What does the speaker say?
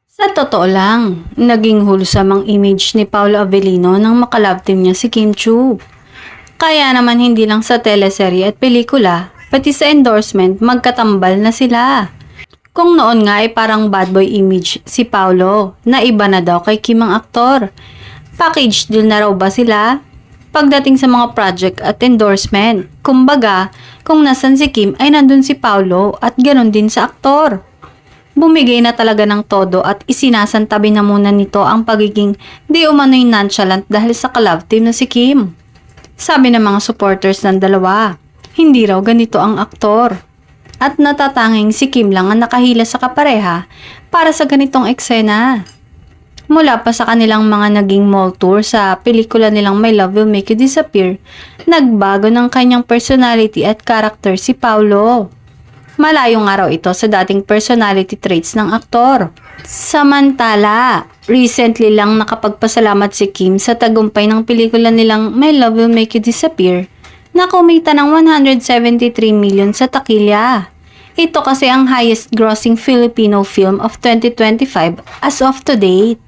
Sa totoo lang, naging wholesome ang image ni Paolo Avellino nang makalove team niya si Kim Chu. Kaya naman hindi lang sa teleserye at pelikula, pati sa endorsement magkatambal na sila. Kung noon nga ay parang bad boy image si Paolo, na iba na daw kay Kim ang aktor. Package deal na raw ba sila? Pagdating sa mga project at endorsement, kumbaga, kung nasan si Kim ay nandun si Paolo at ganon din sa aktor. Bumigay na talaga ng todo at isinasantabi na muna nito ang pagiging di umano'y nonchalant dahil sa ka-love team na si Kim. Sabi ng mga supporters ng dalawa, hindi raw ganito ang aktor. At natatanging si Kim lang ang nakahila sa kapareha para sa ganitong eksena. Mula pa sa kanilang mga naging mall tour sa pelikula nilang My Love Will Make You Disappear, nagbago ng kanyang personality at character si Paolo. Malayong araw ito sa dating personality traits ng aktor. Samantala, recently lang nakapagpasalamat si Kim sa tagumpay ng pelikula nilang My Love Will Make You Disappear na kumita ng 173 million sa takilya. Ito kasi ang highest grossing Filipino film of 2025 as of to date.